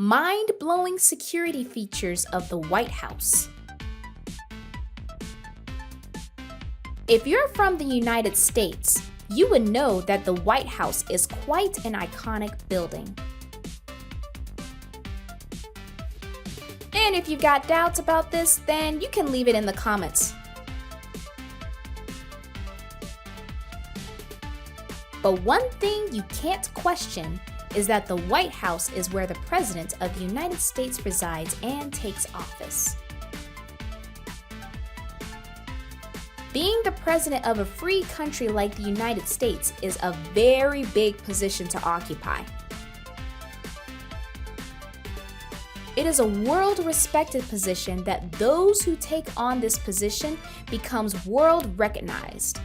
Mind-blowing security features of the White House. If you're from the United States, you would know that the White House is quite an iconic building. And if you've got doubts about this, then you can leave it in the comments. But one thing you can't question is that the White House is where the President of the United States resides and takes office. Being the president of a free country like the United States is a very big position to occupy. It is a world-respected position that those who take on this position becomes world-recognized.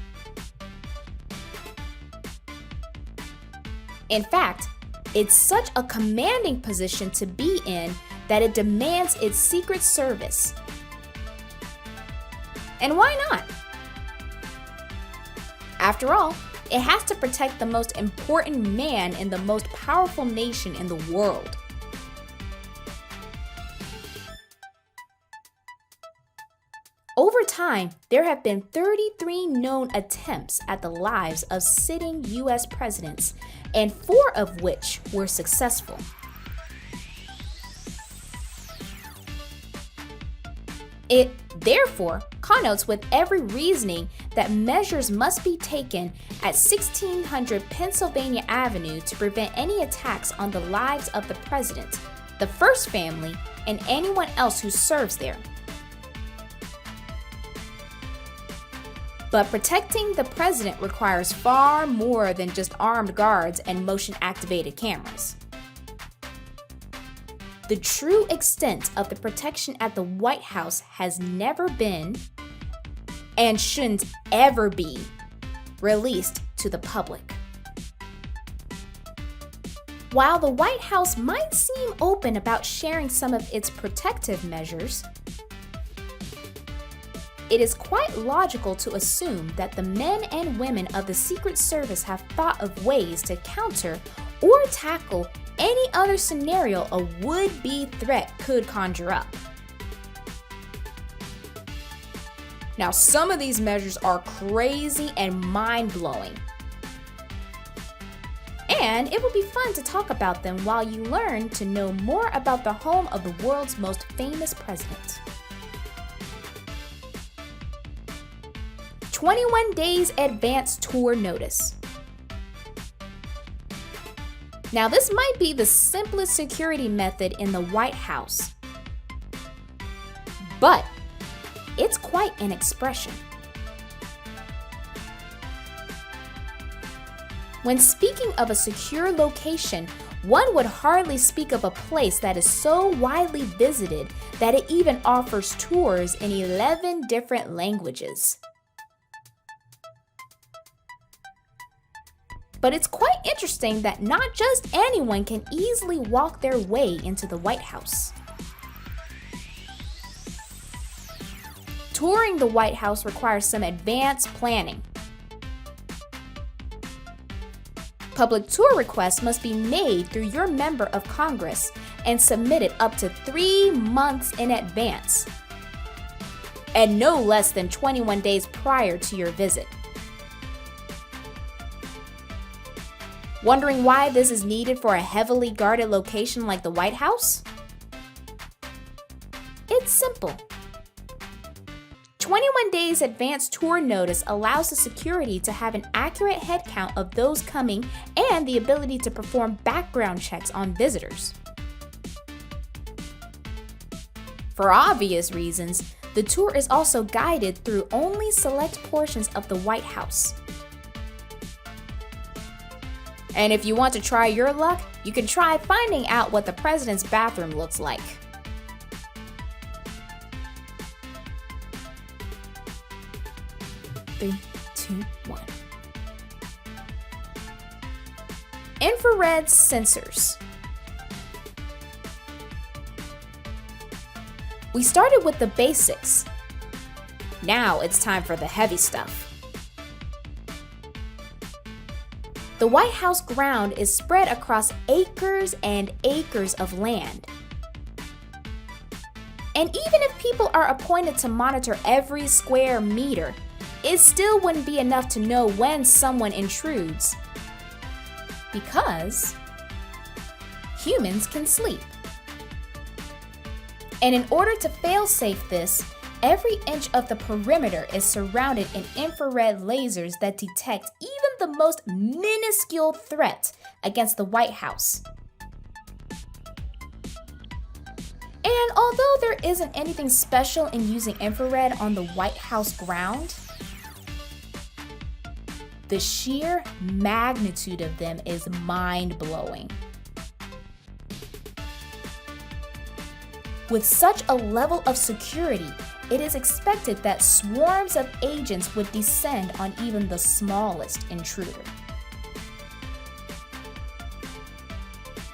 In fact, it's such a commanding position to be in that it demands its Secret Service. And why not? After all, it has to protect the most important man in the most powerful nation in the world. Over time, there have been 33 known attempts at the lives of sitting U.S. presidents, and 4 of which were successful. It, therefore, connotes with every reasoning that measures must be taken at 1600 Pennsylvania Avenue to prevent any attacks on the lives of the president, the first family, and anyone else who serves there. But protecting the president requires far more than just armed guards and motion-activated cameras. The true extent of the protection at the White House has never been, and shouldn't ever be, released to the public. While the White House might seem open about sharing some of its protective measures, it is quite logical to assume that the men and women of the Secret Service have thought of ways to counter or tackle any other scenario a would-be threat could conjure up. Now, some of these measures are crazy and mind-blowing. And it will be fun to talk about them while you learn to know more about the home of the world's most famous president. 21 days advance tour notice. Now, this might be the simplest security method in the White House, but it's quite an expression. When speaking of a secure location, one would hardly speak of a place that is so widely visited that it even offers tours in 11 different languages. But it's quite interesting that not just anyone can easily walk their way into the White House. Touring the White House requires some advanced planning. Public tour requests must be made through your member of Congress and submitted up to 3 months in advance, and no less than 21 days prior to your visit. Wondering why this is needed for a heavily guarded location like the White House? It's simple. 21 days advance tour notice allows the security to have an accurate head count of those coming and the ability to perform background checks on visitors. For obvious reasons, the tour is also guided through only select portions of the White House. And if you want to try your luck, you can try finding out what the president's bathroom looks like. Three, two, one. Infrared sensors. We started with the basics. Now it's time for the heavy stuff. The White House ground is spread across acres and acres of land. And even if people are appointed to monitor every square meter, it still wouldn't be enough to know when someone intrudes, because humans can sleep. And in order to fail-safe this, every inch of the perimeter is surrounded in infrared lasers that detect even the most minuscule threat against the White House. And although there isn't anything special in using infrared on the White House ground, the sheer magnitude of them is mind-blowing. With such a level of security, it is expected that swarms of agents would descend on even the smallest intruder.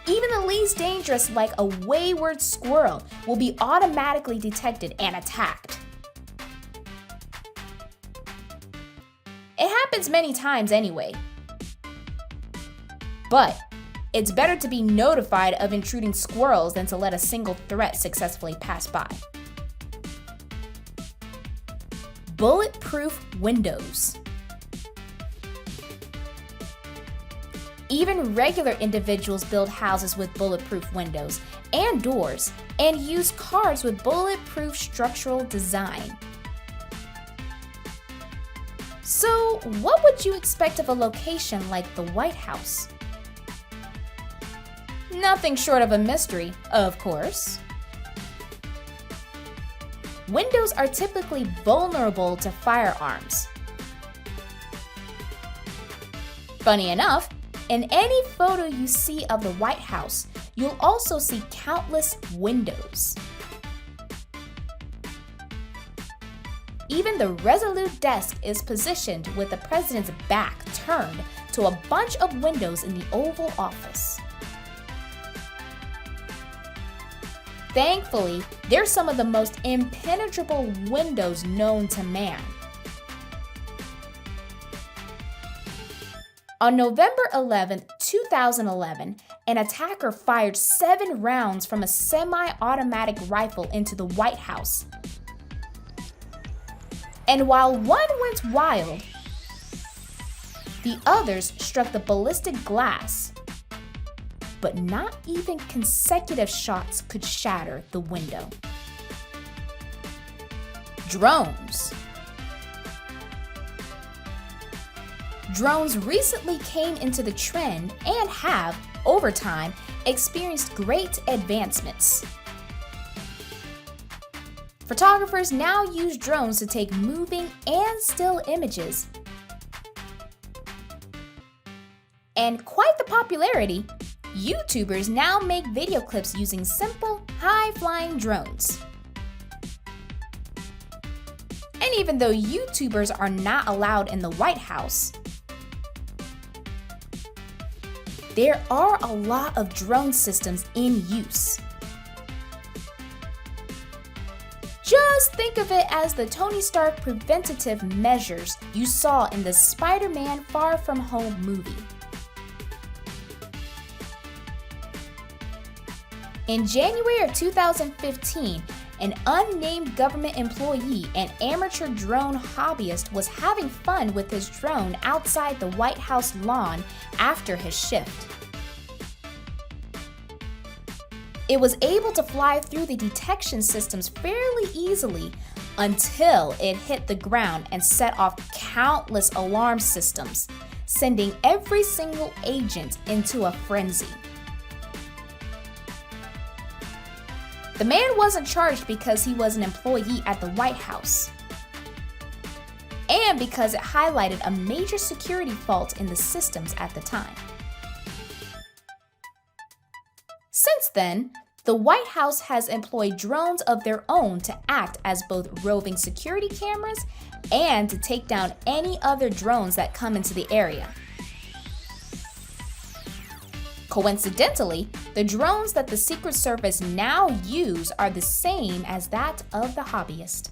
Even the least dangerous, like a wayward squirrel, will be automatically detected and attacked. It happens many times anyway. But it's better to be notified of intruding squirrels than to let a single threat successfully pass by. Bulletproof Windows. Even regular individuals build houses with bulletproof windows and doors and use cars with bulletproof structural design. So, what would you expect of a location like the White House? Nothing short of a mystery, of course. Windows are typically vulnerable to firearms. Funny enough, in any photo you see of the White House, you'll also see countless windows. Even the resolute desk is positioned with the president's back turned to a bunch of windows in the Oval Office. Thankfully, they're some of the most impenetrable windows known to man. On November 11, 2011, an attacker fired 7 rounds from a semi-automatic rifle into the White House. And while one went wild, the others struck the ballistic glass. But not even consecutive shots could shatter the window. Drones. Drones recently came into the trend and have, over time, experienced great advancements. Photographers now use drones to take moving and still images. And quite the popularity, YouTubers now make video clips using simple, high-flying drones. And even though YouTubers are not allowed in the White House, there are a lot of drone systems in use. Just think of it as the Tony Stark preventative measures you saw in the Spider-Man Far From Home movie. In January of 2015, an unnamed government employee and amateur drone hobbyist was having fun with his drone outside the White House lawn after his shift. It was able to fly through the detection systems fairly easily until it hit the ground and set off countless alarm systems, sending every single agent into a frenzy. The man wasn't charged because he was an employee at the White House, and because it highlighted a major security fault in the systems at the time. Since then, the White House has employed drones of their own to act as both roving security cameras and to take down any other drones that come into the area. Coincidentally, the drones that the Secret Service now use are the same as that of the hobbyist.